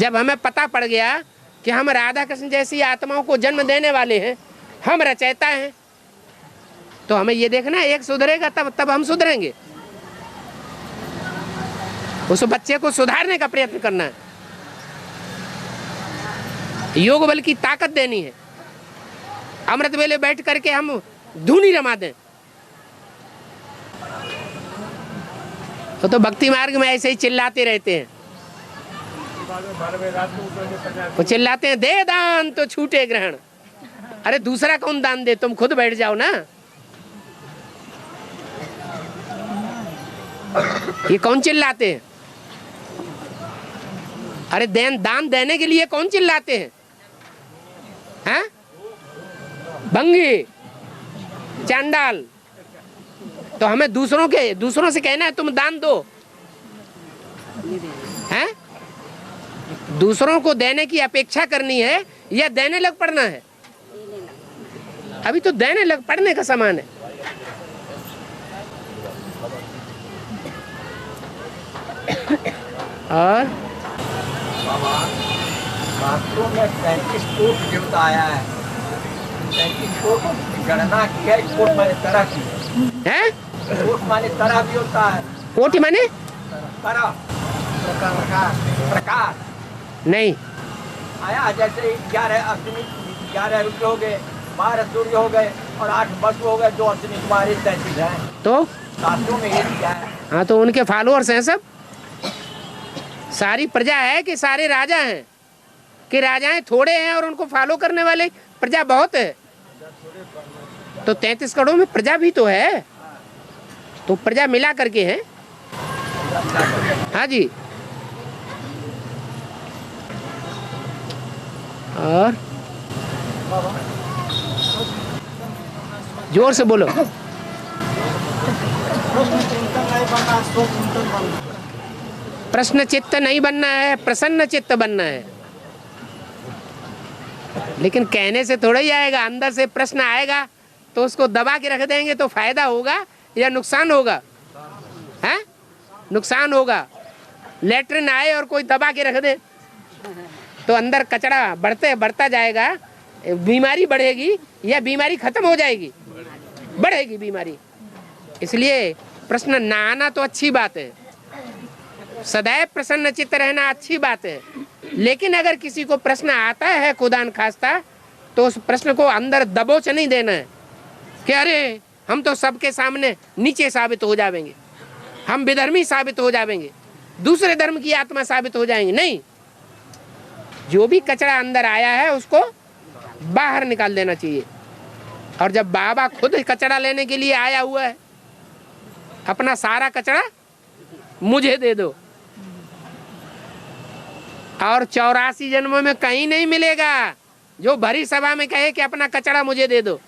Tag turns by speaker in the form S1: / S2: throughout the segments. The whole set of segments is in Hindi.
S1: जब हमें पता पड़ गया कि हम राधा कृष्ण जैसी आत्माओं को जन्म देने वाले हैं, हम रचयिता हैं, तो हमें ये देखना है एक सुधरेगा तब हम सुधरेंगे। उस बच्चे को सुधारने का प्रयत्न करना है, योग बल की ताकत देनी है। अमृत वेले बैठ करके हम धुनी रमा दें तो भक्ति मार्ग में ऐसे ही चिल्लाते रहते हैं। वो चिल्लाते हैं दे दान तो छूटे ग्रहण। अरे दूसरा कौन दान दे, तुम खुद बैठ जाओ ना। ये कौन चिल्लाते हैं? अरे दान देने के लिए कौन चिल्लाते हैं? हैं? भंगी चांडाल। तो हमें दूसरों से कहना है तुम दान दो, हैं? दूसरों को देने की अपेक्षा करनी है या देने लग पड़ना है? अभी तो देने लग पड़ने का समान है। और
S2: शास्त्रों में 35 कोट देवता आया है। 35 कोट गणना की है। कोट माने तरह की
S1: है।
S2: कोट माने तरह भी होता है।
S1: कोटि माने
S2: तरह, प्रकार
S1: नहीं।
S2: आया जैसे 11 अश्विनी, 11 रुद्र हो गए, 12 सूर्य हो गए और 8 वसु हो गए, 2 अश्विनी कुमारी 33 है।
S1: तो
S2: शास्त्रों में ये दिया है।
S1: हाँ, तो उनके फॉलोअर्स हैं सब। सारी प्रजा है कि सारे राजा हैं कि राजाएं थोड़े हैं और उनको फॉलो करने वाले प्रजा बहुत है? तो 33 करोड़ में प्रजा भी तो है, तो प्रजा मिला करके है। हाँ जी। और जोर से बोलो। प्रश्न चित्त नहीं बनना है, प्रसन्न चित्त बनना है। लेकिन कहने से थोड़ा ही आएगा, अंदर से प्रश्न आएगा तो उसको दबा के रख देंगे तो फायदा होगा या नुकसान होगा? हैं? नुकसान होगा। लेटरिन आए और कोई दबा के रख दे तो अंदर कचरा बढ़ता जाएगा, बीमारी बढ़ेगी या बीमारी खत्म हो जाएगी? बढ़ेगी बीमारी। इसलिए प्रश्न ना आना तो अच्छी बात है, सदैव प्रसन्न चित्त रहना अच्छी बात है। लेकिन अगर किसी को प्रश्न आता है खुदा न खास्ता, तो उस प्रश्न को अंदर दबोच नहीं देना है कि अरे हम तो सबके सामने नीचे साबित हो जाएंगे, हम विधर्मी साबित हो जाएंगे, दूसरे धर्म की आत्मा साबित हो जाएंगे। नहीं, जो भी कचरा अंदर आया है उसको बाहर निकाल देना चाहिए। और जब बाबा खुद कचरा लेने के लिए आया हुआ है, अपना सारा कचरा मुझे दे दो, और 84 जन्मों में कहीं नहीं मिलेगा जो भरी सभा में कहे कि अपना कचरा मुझे दे दो।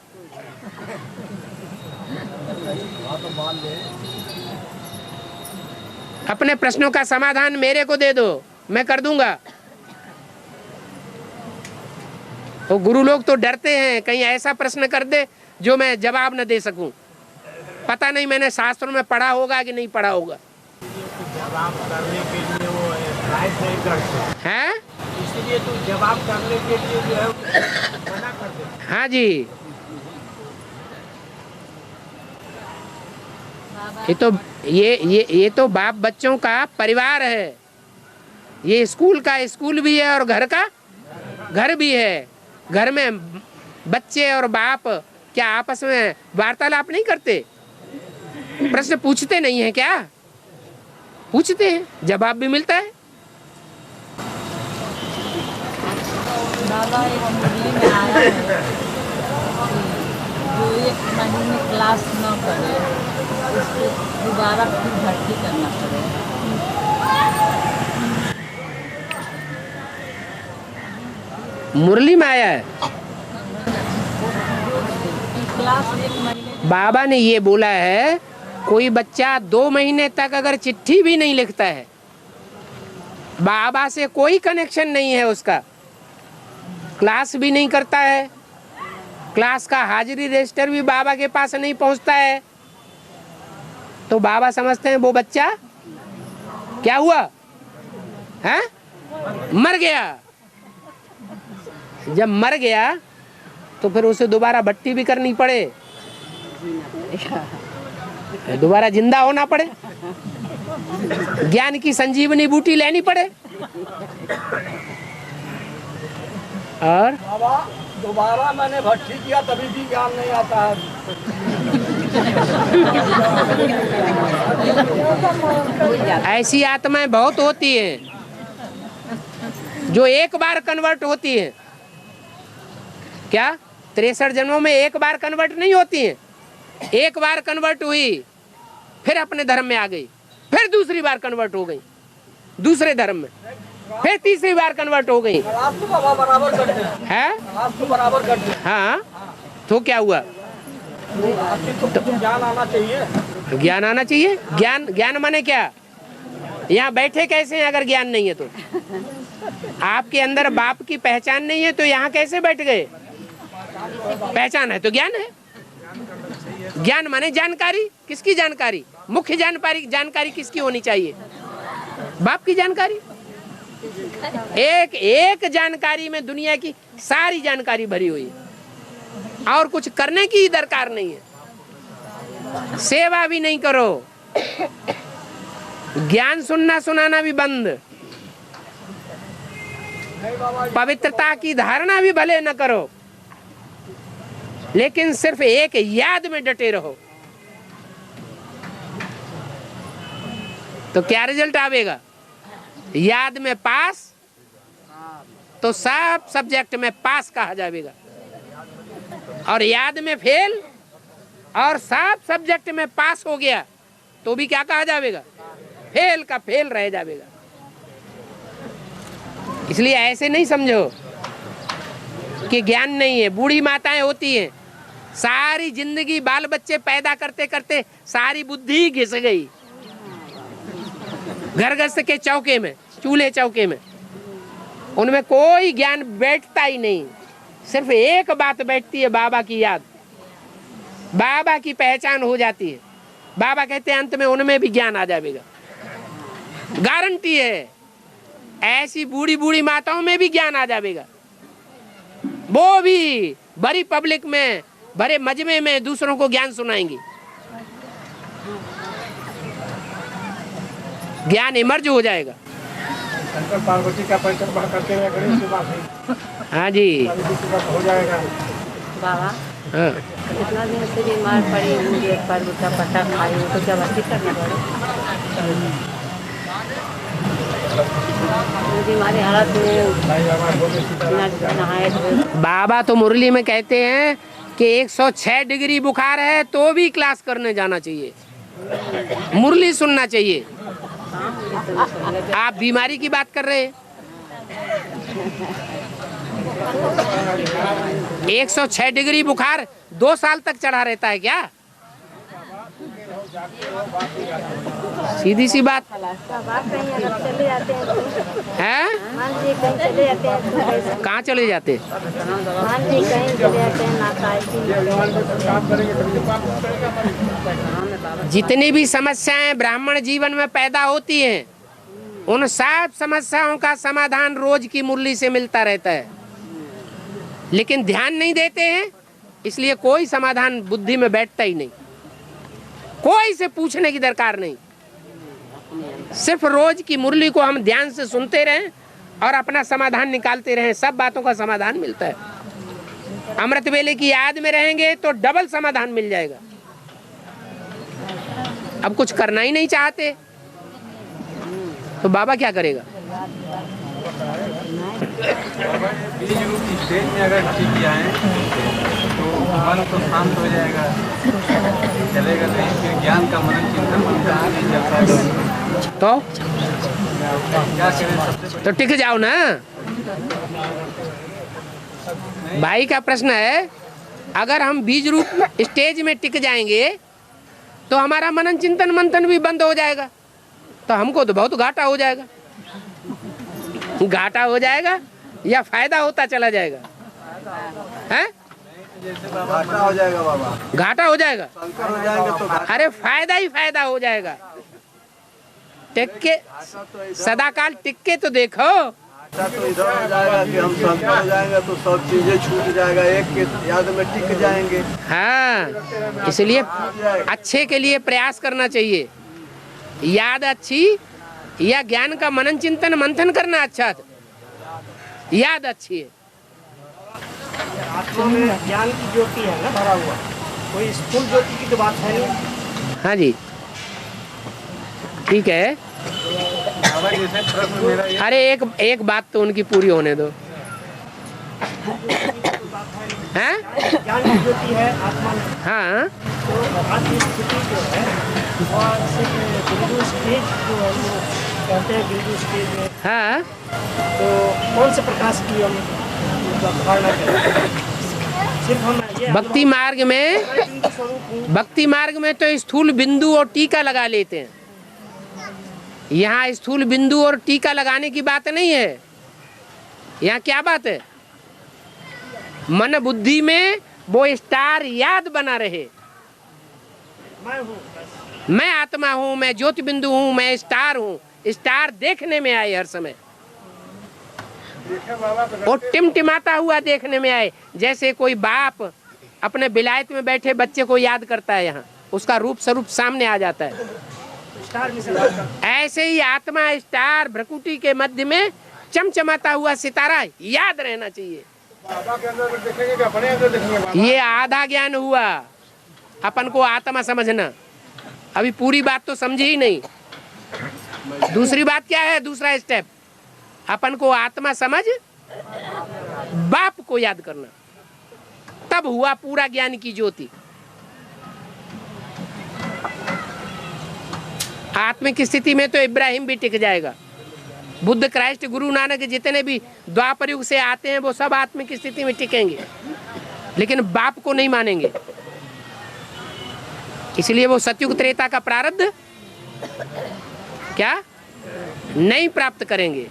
S1: अपने प्रश्नों का समाधान मेरे को दे दो, मैं कर दूंगा। तो गुरु लोग तो डरते हैं कहीं ऐसा प्रश्न कर दे जो मैं जवाब न दे सकूं। पता नहीं मैंने शास्त्रों में पढ़ा होगा कि नहीं पढ़ा होगा।
S2: जवाब करने के लिए वो राइट नहीं करते
S1: हैं,
S2: इसलिए तो जवाब करने के लिए जो है मना कर देते।
S1: हाँ जी। ये तो बाप बच्चों का परिवार है। ये स्कूल का स्कूल भी है और घर का घर भी है। घर में बच्चे और बाप क्या आपस में वार्तालाप नहीं करते? प्रश्न पूछते नहीं है क्या? पूछते हैं, जवाब भी मिलता है।
S3: दादा एक मुरली में आया है जो 1 महीने क्लास न करे उसको दोबारा फिर भर्ती करना पड़ेगा।
S1: मुरली में आया है।
S3: क्लास 1 महीने।
S1: बाबा ने ये बोला है कोई बच्चा 2 महीने तक अगर चिट्ठी भी नहीं लिखता है, बाबा से कोई कनेक्शन नहीं है उसका, क्लास भी नहीं करता है, क्लास का हाजिरी रजिस्टर भी बाबा के पास नहीं पहुंचता है, तो बाबा समझते हैं वो बच्चा क्या हुआ है, मर गया। जब मर गया तो फिर उसे दोबारा भट्टी भी करनी पड़े, दोबारा जिंदा होना पड़े, ज्ञान की संजीवनी बूटी लेनी पड़े। और
S2: बाबा दोबारा मैंने भट्टी किया तभी भी ज्ञान नहीं आता है।
S1: ऐसी आत्माएं बहुत होती हैं जो एक बार कन्वर्ट होती हैं। क्या 63 जन्मों में एक बार कन्वर्ट नहीं होती हैं? एक बार कन्वर्ट हुई, फिर अपने धर्म में आ गई, फिर दूसरी बार कन्वर्ट हो गई दूसरे धर्म में, फिर तीसरी बार कन्वर्ट हो गई।
S2: आप तो बाबा बराबर करते हैं,
S1: है
S2: आप तो बराबर करते हैं।
S1: हाँ, तो क्या हुआ?
S2: तो ज्ञान आना चाहिए।
S1: ज्ञान आना चाहिए। ज्ञान ज्ञान माने क्या? यहाँ बैठे कैसे हैं अगर ज्ञान नहीं है तो? आपके अंदर बाप की पहचान नहीं है तो यहाँ कैसे बैठ गए? पहचान है तो ज्ञान है। ज्ञान माने जानकारी। किसकी जानकारी? मुख्य जानकारी किसकी होनी चाहिए? बाप की जानकारी। एक जानकारी में दुनिया की सारी जानकारी भरी हुई है और कुछ करने की दरकार नहीं है। सेवा भी नहीं करो, ज्ञान सुनना सुनाना भी बंद, पवित्रता की धारणा भी भले न करो, लेकिन सिर्फ एक याद में डटे रहो तो क्या रिजल्ट आवेगा? याद में पास तो सब सब्जेक्ट में पास कहा जाएगा, और याद में फेल और सब सब्जेक्ट में पास हो गया तो भी क्या कहा जाएगा? फेल का फेल रह जाएगा। इसलिए ऐसे नहीं समझो कि ज्ञान नहीं है। बूढ़ी माताएं होती हैं, सारी जिंदगी बाल बच्चे पैदा करते करते सारी बुद्धि घिस गई घर गृहस्थ के चौके में, चूल्हे चौके में, उनमें कोई ज्ञान बैठता ही नहीं। सिर्फ एक बात बैठती है, बाबा की याद, बाबा की पहचान हो जाती है। बाबा कहते हैं अंत में उनमें भी ज्ञान आ जाएगा, गारंटी है। ऐसी बूढ़ी बूढ़ी माताओं में भी ज्ञान आ जाएगा, वो भी बड़ी पब्लिक में, बड़े मजमे में दूसरों को ज्ञान सुनाएंगी। ज्ञान इमर्ज हो जाएगा।
S2: शंकर पार्वती का परिचय करते हुए गणेश की बात है।
S1: हाँ जी,
S2: हो जाएगा
S3: बाबा।
S1: हाँ।
S3: कितना दिन से बीमार पड़ी, मुझे पर का पता खाई, तो क्या बात करना पड़े? बीमारी हालत में नहाए धोए।
S1: बाबा तो मुरली में कहते हैं कि 106 डिग्री बुखार है तो भी क्लास करने जाना चाहिए, मुरली सुनना चाहिए। आप बीमारी की बात कर रहे हैं। 106 डिग्री बुखार 2 साल तक चढ़ा रहता है क्या? सीधी सी बात है। कहाँ चले जाते? जितनी भी समस्याएं ब्राह्मण जीवन में पैदा होती हैं, उन सब समस्याओं का समाधान रोज की मुरली से मिलता रहता है, लेकिन ध्यान नहीं देते हैं, इसलिए कोई समाधान बुद्धि में बैठता ही नहीं। कोई से पूछने की दरकार नहीं, सिर्फ रोज की मुरली को हम ध्यान से सुनते रहें और अपना समाधान निकालते रहें, सब बातों का समाधान मिलता है। अमृत वेले की याद में रहेंगे तो डबल समाधान मिल जाएगा। अब कुछ करना ही नहीं चाहते तो बाबा क्या करेगा?
S4: स्टेज में अगर ठीक जाए तो मन तो शांत हो जाएगा, चलेगा नहीं, फिर ज्ञान का मनन चिंतन बनता नहीं चलता है।
S1: तो
S4: क्या करें? सबसे
S1: तो टिक जाओ ना। भाई का प्रश्न है, अगर हम बीज रूप स्टेज में टिक जाएंगे तो हमारा मनन चिंतन मंथन भी बंद हो जाएगा, तो हमको तो बहुत घाटा हो जाएगा। घाटा हो जाएगा या फायदा होता चला जाएगा? हैं?
S4: घाटा हो जाएगा बाबा,
S1: घाटा हो जाएगा।
S4: शंकर हो जाएंगे तो घाटा।
S1: अरे फायदा ही फायदा हो जाएगा। टिक के सदाकाल टिक के तो देखो।
S5: तो इधर हो जाएगा कि हम संत हो जाएंगे तो सब चीजें छूट जाएगा, एक के याद में टिक जाएंगे।
S1: हाँ, इसलिए अच्छे के लिए प्रयास करना चाहिए। याद अच्छी या ज्ञान का मनन चिंतन मंथन करना अच्छा था। याद अच्छी है।
S6: आत्मा में ज्ञान की ज्योति है ना भरा हुआ, कोई स्थूल ज्योति की तो बात है नहीं।
S1: हाँ जी, ठीक है।
S4: जैसे प्रश्न मेरा ये
S1: अरे एक बात तो उनकी पूरी होने दो। हैं?
S6: ज्ञान की ज्योति है आत्मा में,
S1: हाँ,
S6: तो आत्म स्थिति जो है और सिर्फ बिंदु स्टेज जो है वो कहते हैं बिंदु स्टेज में,
S1: हाँ,
S6: तो कौन से प्रकाश की हम मतलब धारणा करें? सिर्फ हम ये
S1: भक्ति मार्ग में,
S6: बिंदु स्वरूप हूँ।
S1: भक्ति मार्ग में तो स्थूल बिंदु और टीका लगा लेते हैं। यहाँ स्थूल बिंदु और टीका लगाने की बात नहीं है। यहाँ क्या बात है? मन बुद्धि में वो स्टार याद बना रहे।
S6: मैं हूँ,
S1: मैं आत्मा हूँ, मैं ज्योति बिंदु हूँ, मैं स्टार हूँ। स्टार देखने में आए हर समय, और टिमटिमाता हुआ देखने में आए। जैसे कोई बाप अपने विलायत में बैठे बच्चे को याद करता है, यहाँ उसका रूप स्वरूप सामने आ जाता है।
S6: स्टार में से
S1: ऐसे ही आत्मा स्टार भ्रकुटी के मध्य में चमचमाता हुआ सितारा याद रहना चाहिए। ये आधा ज्ञान हुआ, अपन को आत्मा समझना। अभी पूरी बात तो समझी ही नहीं। दूसरी बात क्या है? दूसरा स्टेप अपन को आत्मा समझ बाप को याद करना, तब हुआ पूरा ज्ञान की ज्योति। आत्मिक स्थिति में तो इब्राहिम भी टिक जाएगा। बुद्ध, क्राइस्ट, गुरु नानक जितने भी द्वापर युग से आते हैं वो सब आत्मिक स्थिति में टिकेंगे, लेकिन बाप को नहीं मानेंगे। इसलिए वो सतयुग त्रेता का प्रारब्ध क्या नहीं प्राप्त करेंगे।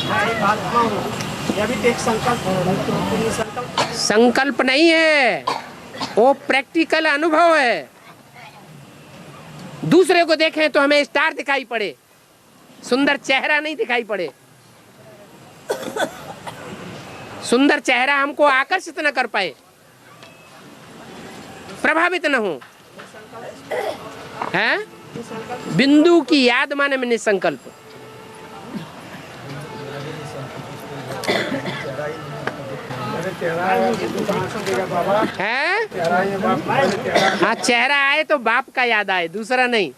S6: आत्मा हूँ, यह भी तो एक संकल्प है। तो ये
S1: संकल्प नहीं है, वो प्रैक्टिकल अनुभव है। दूसरे को देखें तो हमें स्टार दिखाई पड़े, सुंदर चेहरा नहीं दिखाई पड़े। सुंदर चेहरा हमको आकर्षित न कर पाए, प्रभावित न हो। हैं? बिंदु की याद माने में निसंकल्प। है? हाँ, चेहरा आए तो बाप का याद आए, दूसरा नहीं।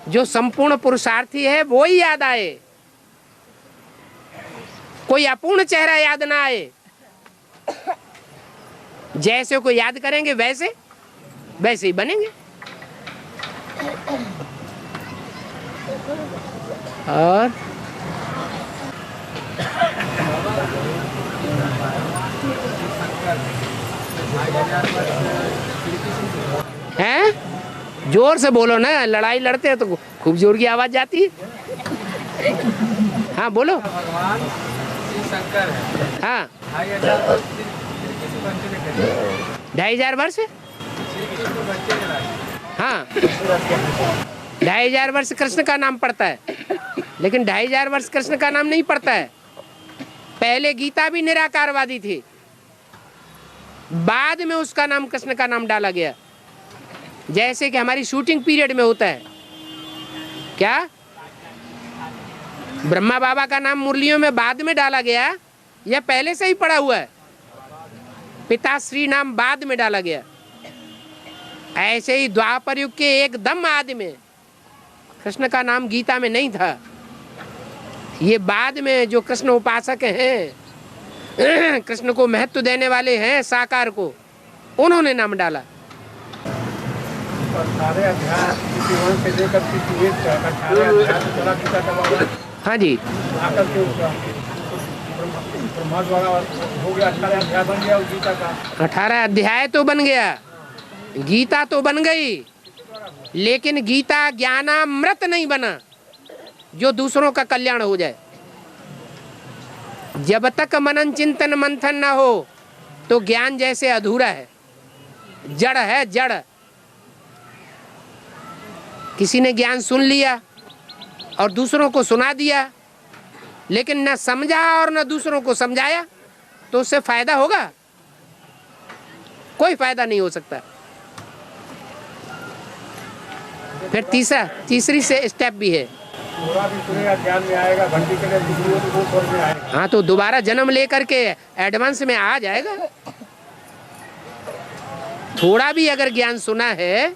S1: जो संपूर्ण पुरुषार्थी है वो ही याद आए, कोई अपूर्ण चेहरा याद ना आए। जैसे को याद करेंगे वैसे वैसे ही बनेंगे। और हैं? जोर से बोलो ना, लड़ाई लड़ते हैं तो खूब जोर की आवाज जाती है। हाँ बोलो।
S4: भगवान श्री शंकर है।
S1: हाँ, 2500 वर्ष। हाँ, 2500 वर्ष कृष्ण का नाम पड़ता है, लेकिन 2500 वर्ष कृष्ण का नाम नहीं पड़ता है। पहले गीता भी निराकारवादी थी, बाद में उसका नाम कृष्ण का नाम डाला गया। जैसे कि हमारी शूटिंग पीरियड में होता है, क्या ब्रह्मा बाबा का नाम मुरलियों में बाद में डाला गया या पहले से ही पड़ा हुआ है? पिताश्री नाम बाद में डाला गया। ऐसे ही द्वापर युग के एकदम आदि में कृष्ण का नाम गीता में नहीं था। ये बाद में जो कृष्ण उपासक हैं, कृष्ण को महत्व देने वाले हैं, साकार को, उन्होंने नाम डाला।
S5: 18 अध्याय 51 से लेकर 58 तक 18 अध्याय चला गीता का बाबा।
S1: हाँ जी,
S5: आकर के ब्रह्मा द्वारा हो गया, 18 अध्याय बन गया गीता का।
S1: 18 अध्याय तो बन गया, गीता तो बन गई, लेकिन गीता ज्ञानामृत नहीं बना जो दूसरों का कल्याण हो जाए। जब तक मनन चिंतन मंथन ना हो तो ज्ञान जैसे अधूरा है, जड़ है, जड़। किसी ने ज्ञान सुन लिया और दूसरों को सुना दिया, लेकिन न समझा और न दूसरों को समझाया, तो उससे फायदा होगा? कोई फायदा नहीं हो सकता। फिर तीसरी से स्टेप भी है।
S7: थोड़ा भी सुनेगा ज्ञान में आएगा, घंटी के लिए बिजली तो वो स्वर में आएगा।
S1: हाँ, तो दोबारा जन्म लेकर के एडवांस में आ जाएगा। थोड़ा भी अगर ज्ञान सुना है,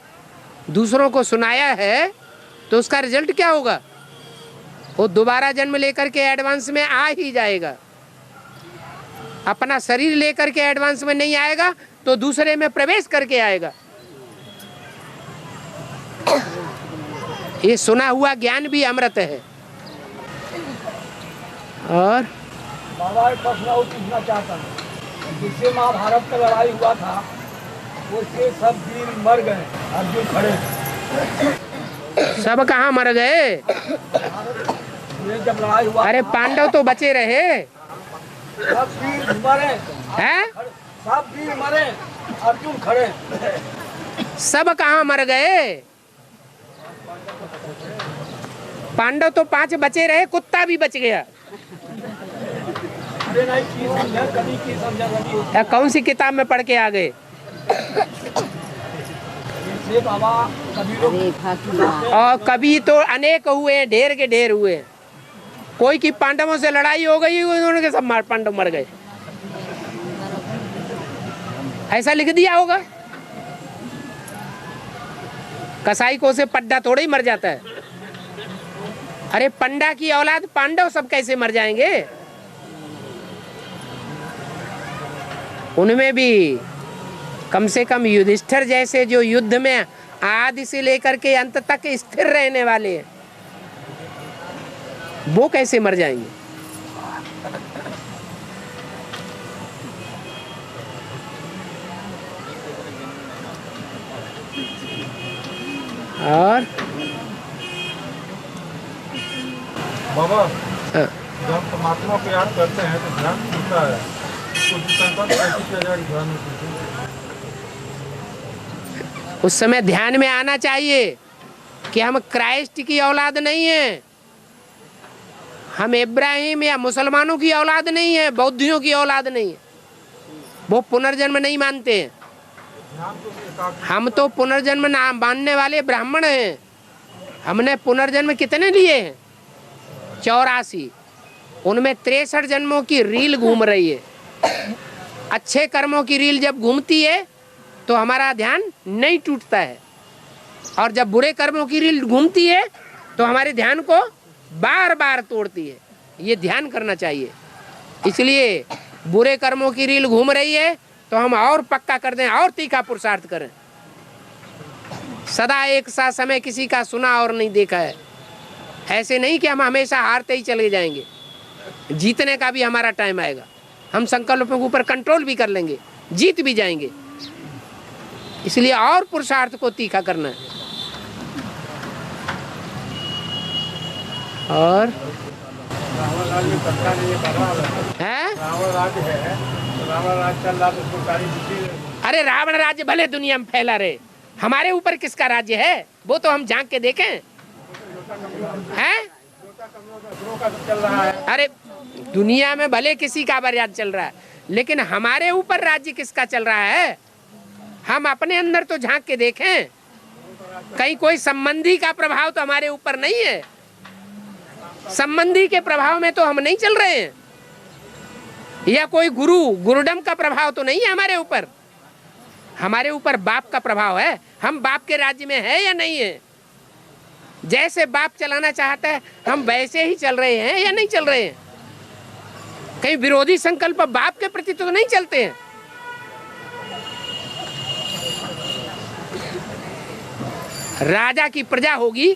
S1: दूसरों को सुनाया है, तो उसका रिजल्ट क्या होगा? वो दोबारा जन्म लेकर के एडवांस में आ ही जाएगा। अपना शरीर लेकर के एडवांस में नहीं आएगा तो दूसरे में प्रवेश करके आएगा। ये सुना हुआ ज्ञान भी अमृत है। और
S2: बाबा एक प्रश्न और पूछना चाहता हूँ। जिससे महाभारत का लड़ाई हुआ था, उससे सब वीर मर गए, अर्जुन खड़े।
S1: सब कहाँ मर गए?
S2: ये जब लड़ाई हुआ,
S1: अरे पांडव तो बचे रहे
S2: सब वीर मरे
S1: हैं।
S2: सब वीर मरे, अर्जुन खड़े।
S1: सब कहाँ मर गए? पांडव तो 5 बचे रहे, कुत्ता भी बच गया।
S2: अरे नहीं, की समझा कभी, की समझा कभी।
S1: कौन सी किताब में पढ़ के आ गए?
S2: ये बाबा कभी लोग
S3: रेखा की बात।
S1: और कभी तो अनेक हुए, ढेर के ढेर हुए। कोई की पांडवों से लड़ाई हो गई, उन्होंने के सब पांडव मर गए, ऐसा लिख दिया होगा। कसाई को से पड्डा थोड़ा ही मर जाता है। अरे पंडा की औलाद पांडव सब कैसे मर जाएंगे? उनमें भी कम से कम युधिष्ठिर जैसे जो युद्ध में आदि से लेकर के अंत तक स्थिर रहने वाले हैं, वो कैसे मर जाएंगे? और
S7: बाबा,
S1: हाँ,
S7: जब परमात्मा को याद करते हैं तो ध्यान टूटता है। तो संकल्प कैसे किया जाए ध्यान में?
S1: उस समय ध्यान में आना चाहिए कि हम क्राइस्ट की औलाद नहीं है, हम इब्राहिम या मुसलमानों की औलाद नहीं है, बौद्धियों की औलाद नहीं है। वो पुनर्जन्म नहीं मानते हैं। हम तो पुनर्जन्म ना मानने वाले ब्राह्मण हैं। हमने पुनर्जन्म कितने लिए हैं? 84। उनमें 63 जन्मों की रील घूम रही है। अच्छे कर्मों की रील जब घूमती है तो हमारा ध्यान नहीं टूटता है, और जब बुरे कर्मों की रील घूमती है तो हमारे ध्यान को बार बार तोड़ती है। ये ध्यान करना चाहिए। इसलिए बुरे कर्मों की रील घूम रही है तो हम और पक्का कर दें, और तीखा पुरुषार्थ करें। सदा एक सा समय किसी का सुना और नहीं देखा है। ऐसे नहीं कि हम हमेशा हारते ही चले जाएंगे। जीतने का भी हमारा टाइम आएगा। हम संकल्पों के ऊपर कंट्रोल भी कर लेंगे, जीत भी जाएंगे। इसलिए और पुरुषार्थ को तीखा करना है। और
S7: रावण राज्य में सत्ता नहीं है, रावण राज्य है, तो रावण राज्य चल रहा तो उसको सारी बुद्धि।
S1: अरे रावण राज्य भले दुनिया में फैला रहे, हमारे ऊपर किसका राज्य है वो तो हम झांक के देखें। हैं?
S7: का चल रहा है।
S1: अरे दुनिया में भले किसी का राज्य चल रहा है, लेकिन हमारे ऊपर राज्य किसका चल रहा है? हम अपने अंदर तो झांक के देखें। कहीं कोई संबंधी का प्रभाव तो हमारे ऊपर नहीं है। संबंधी के प्रभाव में तो हम नहीं चल रहे हैं, या कोई गुरुडम का प्रभाव तो नहीं है हमारे ऊपर। हमारे ऊपर बाप का प्रभाव है। हम बाप के राज्य में है या नहीं है? जैसे बाप चलाना चाहता है हम वैसे ही चल रहे हैं या नहीं चल रहे हैं? कहीं विरोधी संकल्प बाप के प्रति तो नहीं चलते हैं। राजा की प्रजा होगी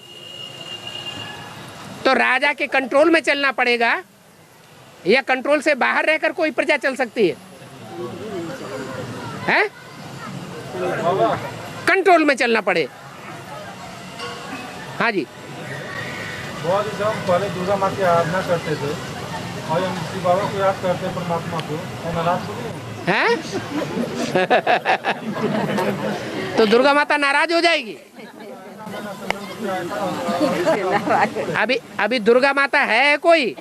S1: तो राजा के कंट्रोल में चलना पड़ेगा, या कंट्रोल से बाहर रहकर कोई प्रजा चल सकती है? हैं? कंट्रोल में चलना पड़े। हाँ जी।
S7: बहुत ही जब पहले दुर्गा माँ की आराधना करते थे और हम शिव बाबा को याद करते हैं, परमात्मा को, तो नाराज हो गए
S1: हैं? तो दुर्गा माता नाराज हो जाएगी? अभी दुर्गा माता है कोई?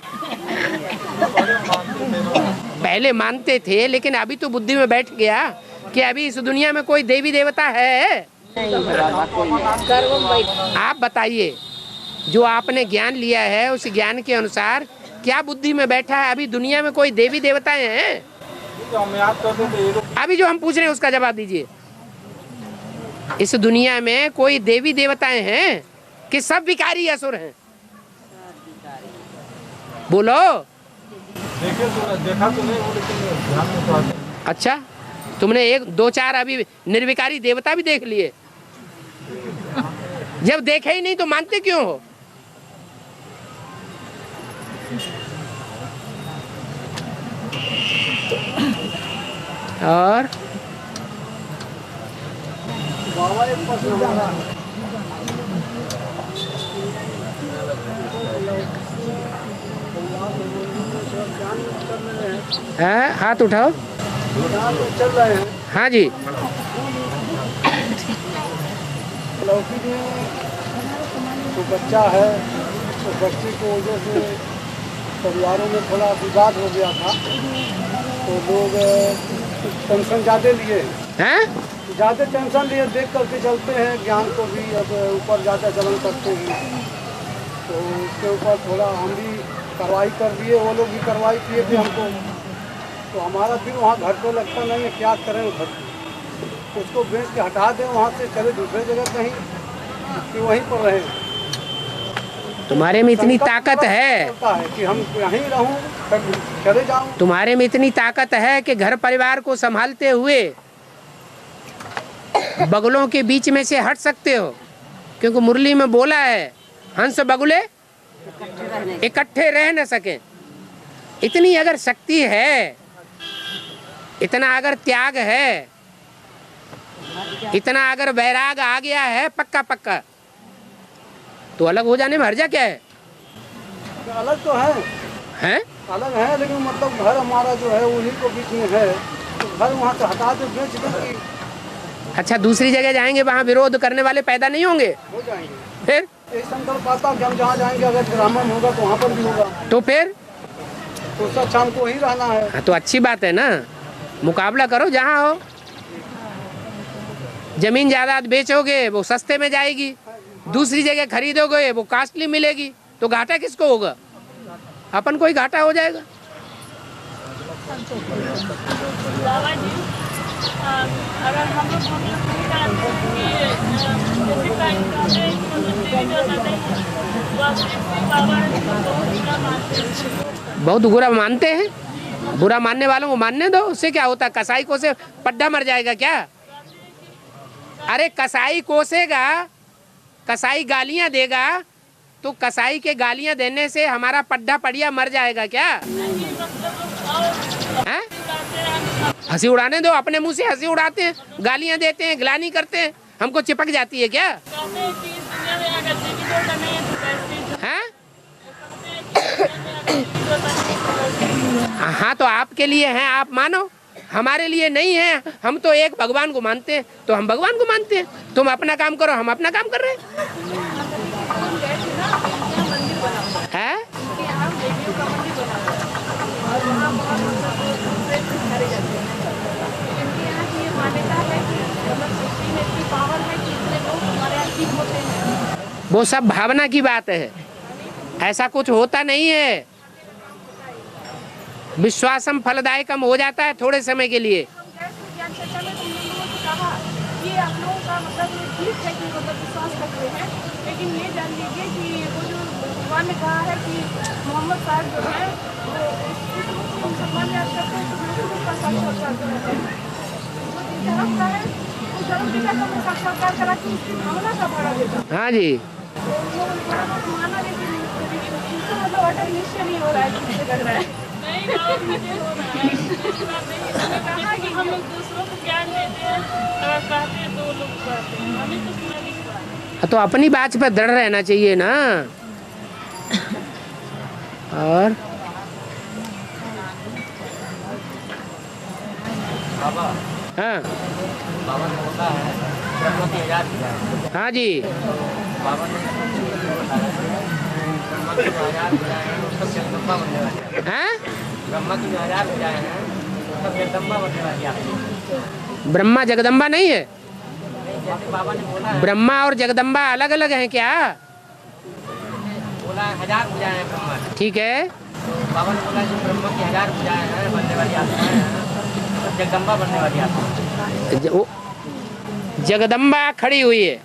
S1: पहले मानते थे, लेकिन अभी तो बुद्धि में बैठ गया कि अभी इस दुनिया में कोई देवी देवता है? आप बताइए, जो आपने ज्ञान लिया है उस ज्ञान के अनुसार क्या बुद्धि में बैठा है? अभी दुनिया में कोई देवी देवताएं हैं?
S7: हम याद करते थे ये लोग।
S1: अभी जो हम पूछ रहे हैं उसका जवाब दीजिए। इस दुनिया में कोई देवी देवताएं हैं कि सब विकारी असुर हैं? बोलो।
S7: देखा तो नहीं वो, लेकिन ध्यान में तो आता है।
S1: अच्छा, तुमने एक दो चार अभी निर्विकारी देवता भी देख लिए? जब देखे ही नहीं तो मानते क्यों हो? और
S5: बाबा एक प्रश्न हमारा
S1: हाँ, हाथ उठाओ।
S5: चल रहे हैं
S1: हाँ जी।
S5: लौकी में तो बच्चा है, तो बच्चे को वजह से परिवारों में थोड़ा विवाद हो गया था, तो लोग टेंशन ज़्यादा लिए
S1: हैं?
S5: ज़्यादा टेंशन लिए, देख करके चलते हैं। ज्ञान को भी अब ऊपर ज़्यादा चलन करते हैं, तो उसके ऊपर थोड़ा हम भी कार्रवाई कर दिए, वो लोग भी कार्रवाई किए थे हमको। तो हमारा फिर वहाँ घर पे लगता नहीं है, क्या करें घर पे, उसको बेच के हटा दें वहाँ से, चले दूसरे जगह कहीं कि वहीं पर रहें।
S1: तुम्हारे में इतनी ताकत है
S5: कि हम यहीं रहूं, चले जाऊं।
S1: तुम्हारे में इतनी ताकत है कि घर परिवार को संभालते हुए बगुलों के बीच में से हट सकते हो, क्योंकि मुरली में बोला है हंस बगुले इकट्ठे रह न सके। इतनी अगर शक्ति है, इतना अगर त्याग है, इतना अगर वैराग आ गया है पक्का पक्का, तो अलग हो जाने में हर्जा क्या है?
S5: अलग तो है,
S1: हैं?
S5: अलग है, लेकिन मतलब घर हमारा जो है उन्हीं को बीच में है, तो घर वहाँ से हटा दे, बेच देंगे।
S1: अच्छा, दूसरी जगह जाएंगे, वहाँ विरोध करने वाले पैदा नहीं होंगे?
S5: हो जाएंगे।
S1: फिर
S5: एक संकल्प आता कि हम जहाँ जाएंगे अगर ब्राह्मण होगा तो वहाँ पर भी होगा,
S1: तो फिर
S5: तो सच हमको ही रहना है।
S1: हाँ, तो अच्छी बात है ना, मुकाबला करो जहाँ हो। जमीन जायदाद बेचोगे वो सस्ते में जाएगी, दूसरी जगह खरीदोगे वो कॉस्टली मिलेगी, तो घाटा किसको होगा? अपन को ही घाटा हो जाएगा।
S3: बाबा जी, अगर हम लोग नहीं जानते कि जैसे टाइम
S1: बहुत बुरा मानते हैं। बुरा मानने वालों को मानने दो, उससे क्या होता है? कसाई को से पड्डा मर जाएगा क्या? अरे कसाई कोसेगा, कसाई गालियां देगा, तो कसाई के गालियां देने से हमारा पड्डा पड़िया मर जाएगा क्या? हैं? हंसी उड़ाने दो, अपने मुंह से हंसी उड़ाते हैं, गालियां देते हैं, गिलानी करते हैं, हमको चिपक जाती है क्या? हैं? हाँ, तो आपके लिए हैं, आप मानो, हमारे लिए नहीं है। हम तो एक भगवान को मानते हैं, तो हम भगवान को मानते हैं। तुम अपना काम करो, हम अपना काम कर रहे हैं। वो सब भावना की बात है, ऐसा कुछ होता नहीं है। विश्वासम फलदायकम हो जाता है थोड़े समय के लिए।
S8: ये आप लोगों का मतलब ठीक है कि मतलब विश्वास करते हैं, लेकिन ये जान लीजिए कि वो जो भगवान ने कहा है कि मोहम्मद साहब जो है वो मुसलमान याद करते हैं, तो का साक्षात्कार करते हैं। वो धर्म का है, उस धर्म पिता का मैं साक्षात्कार करा कि उसकी भावना का बढ़ा देता।
S1: हाँ जी,
S8: वो माना, लेकिन इनको मतलब अटल निश्चय नहीं हो रहा है, किससे कर रहा है। नहीं, मुझे हो रहा है। कहा कि हम लोग दूसरों को ज्ञान देते हैं, अगर कहते हैं तो लोग कहते हैं, हमें तो सुना नहीं हुआ।
S1: तो अपनी बात पर दृढ़ रहना चाहिए ना। और हाँ, हाँ जी,
S4: बाबा ने ब्रह्मा की जो 1000 भुजाएं हैं वो सब जगदम्बा बनने वाली है।
S1: हैं?
S4: ब्रह्मा की जो 1000 भुजाएं हैं वो सब जगदम्बा बनने वाली है।
S1: ब्रह्मा जगदम्बा नहीं है?
S4: जैसे बाबा ने बोला है,
S1: ब्रह्मा और जगदम्बा अलग अलग हैं क्या?
S4: बोला 1000 भुजाएं हैं ब्रह्मा ने।
S1: ठीक है।
S4: बाबा ने बोला कि ब्रह्मा की 1000 भुजाएं हैं बनने वाली आत्माएं हैं, सब जगदम्बा बनने वाली आत्मा।
S1: वो जगदम्बा खड़ी हुई है,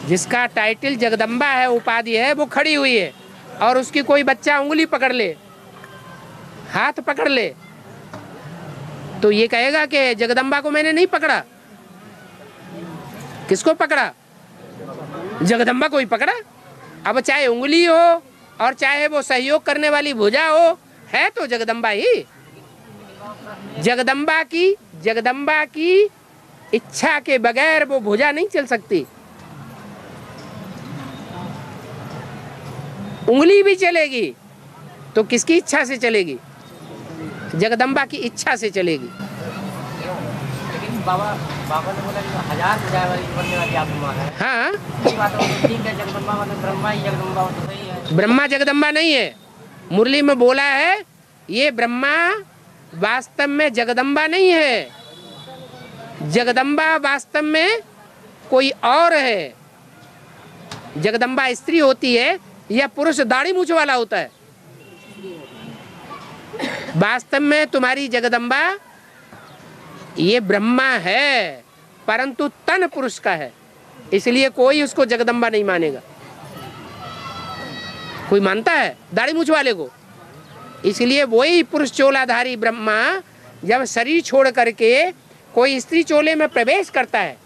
S1: जिसका टाइटल जगदम्बा है, उपाधि है, वो खड़ी हुई है, और उसकी कोई बच्चा उंगली पकड़ ले, हाथ पकड़ ले, तो ये कहेगा कि जगदम्बा को मैंने नहीं पकड़ा। किसको पकड़ा? जगदम्बा को ही पकड़ा। अब चाहे उंगली हो और चाहे वो सहयोग करने वाली भुजा हो, है तो जगदम्बा ही। जगदम्बा की इच्छा के बगैर वो भुजा नहीं चल सकती। उंगली भी चलेगी तो किसकी इच्छा से चलेगी? जगदम्बा की इच्छा से चलेगी।
S4: लेकिन बाबा ने बोला कि 1000 भुजाएं वाली बनने वाली आत्मा है।
S1: हाँ,
S4: ये बात तो ठीक है, जगदम्बा मतलब ब्रह्मा ही जगदम्बा हो तो सही है।
S1: ब्रह्मा जगदम्बा नहीं है। मुरली में बोला है ये ब्रह्मा वास्तव में जगदम्बा नहीं है, जगदम्बा वास्तव में कोई और है। जगदम्बा स्त्री होती है या पुरुष दाढ़ी मूछ वाला होता है? वास्तव में तुम्हारी जगदम्बा ये ब्रह्मा है, परंतु तन पुरुष का है, इसलिए कोई उसको जगदम्बा नहीं मानेगा। कोई मानता है दाढ़ी मूछ वाले को? इसलिए वही पुरुष चोलाधारी ब्रह्मा जब शरीर छोड़ करके कोई स्त्री चोले में प्रवेश करता है,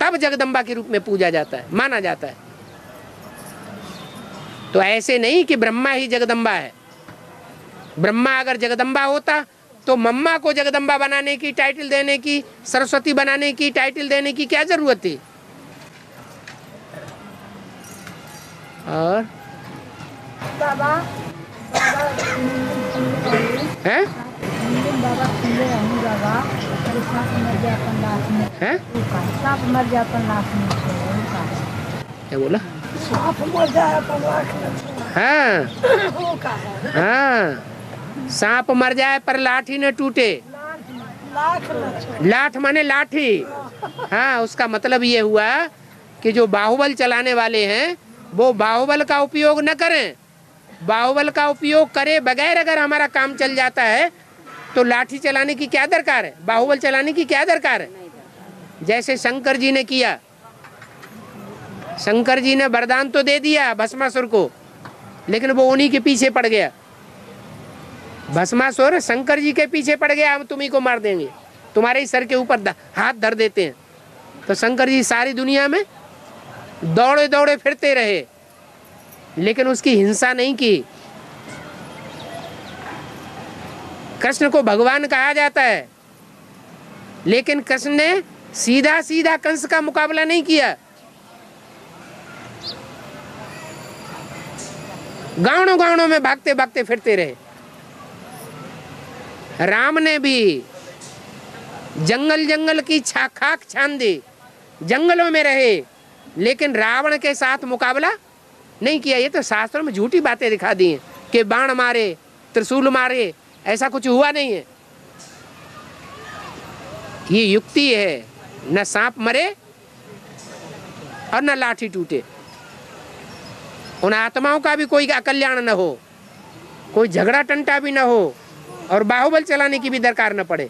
S1: तब जगदम्बा के रूप में पूजा जाता है, माना जाता है। तो ऐसे नहीं कि ब्रह्मा ही जगदम्बा है। ब्रह्मा अगर जगदम्बा होता तो मम्मा को जगदम्बा बनाने की टाइटल देने की, सरस्वती बनाने की टाइटल देने की क्या जरूरत थी? और
S3: बाबा
S1: हैं?
S3: बाबा खुले रहूं बाबा, अरे सांप मर गया अपन लाश में,
S1: हैं?
S3: सांप मर गया अपन लाश में।
S1: क्या बोला?
S2: सांप मर जाए अपन लाख में।
S1: हाँ
S2: वो का है
S1: हाँ, सांप मर जाए पर लाठी न टूटे।
S2: लाख लक्ष्य।
S1: लाठ माने लाठी। हाँ, उसका मतलब ये हुआ कि जो बाहुबल चलाने वाले हैं वो बाहुबल का उपयोग न करें। बाहुबल का उपयोग करे बगैर अगर हमारा काम चल जाता है तो लाठी चलाने की क्या दरकार है? बाहुबल चलाने की क्या दरकार है? जैसे शंकर जी ने किया। शंकर जी ने वरदान तो दे दिया भस्मासुर को, लेकिन वो उन्हीं के पीछे पड़ गया। भस्मासुर शंकर जी के पीछे पड़ गया, हम तुम्ही को मार देंगे, तुम्हारे ही सर के ऊपर हाथ धर देते हैं। तो शंकर जी सारी दुनिया में दौड़े दौड़े फिरते रहे, लेकिन उसकी हिंसा नहीं की। कृष्ण को भगवान कहा जाता है, लेकिन कृष्ण ने सीधा सीधा कंस का मुकाबला नहीं किया। गांवों गांवों में भागते भागते फिरते रहे। राम ने भी जंगल जंगल की खाक छान दी, जंगलों में रहे, लेकिन रावण के साथ मुकाबला नहीं किया। ये तो शास्त्रों में झूठी बातें दिखा दी हैं कि बाण मारे, त्रिशूल मारे, ऐसा कुछ हुआ नहीं है। ये युक्ति है, न सांप मरे और न लाठी टूटे। उन आत्माओं का भी कोई अकल्याण न हो, कोई झगड़ा टंटा भी न हो, और बाहुबल चलाने की भी दरकार न पड़े।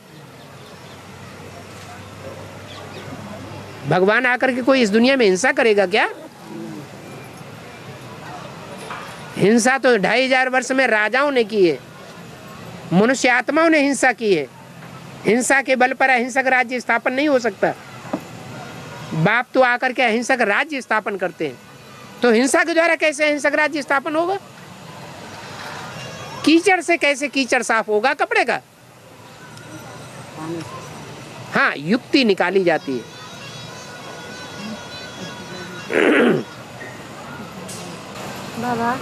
S1: भगवान आकर के कोई इस दुनिया में हिंसा करेगा क्या? हिंसा तो 2500 वर्ष में राजाओं ने की है, मनुष्य आत्माओं ने हिंसा की है। हिंसा के बल पर अहिंसक राज्य स्थापन नहीं हो सकता। बाप तो आकर के अहिंसक राज्य स्थापन करते हैं, तो हिंसा के द्वारा कैसे अहिंसक राज्य स्थापन होगा? कीचड़ से कैसे कीचड़ साफ होगा कपड़े का? हाँ, युक्ति निकाली जाती है।
S3: बाबा,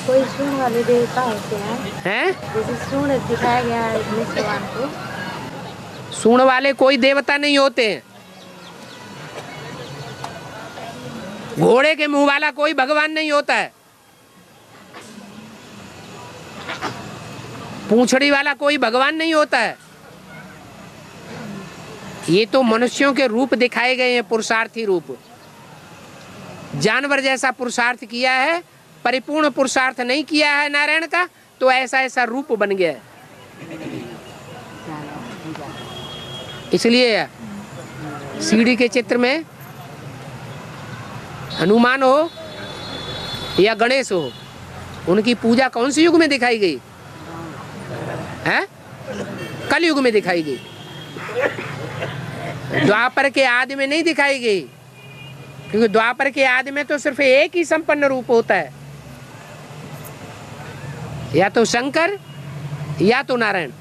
S3: कोई सूंड वाले देवता होते हैं, जैसे सूंड दिखाया गया है भगवान को।
S1: सूंड वाले कोई देवता नहीं होते हैं। घोड़े के मुंह वाला कोई भगवान नहीं होता है, पूंछड़ी वाला कोई भगवान नहीं होता है। ये तो मनुष्यों के रूप दिखाए गए हैं, पुरुषार्थी रूप। जानवर जैसा पुरुषार्थ किया है, परिपूर्ण पुरुषार्थ नहीं किया है नारायण का, तो ऐसा ऐसा रूप बन गया है। इसलिए सीढ़ी के चित्र में हनुमान हो या गणेश हो, उनकी पूजा कौन से युग में दिखाई गई है? कलयुग में दिखाई गई, द्वापर के आदि में नहीं दिखाई गई, क्योंकि द्वापर के आदि में तो सिर्फ एक ही संपन्न रूप होता है, या तो शंकर या तो नारायण।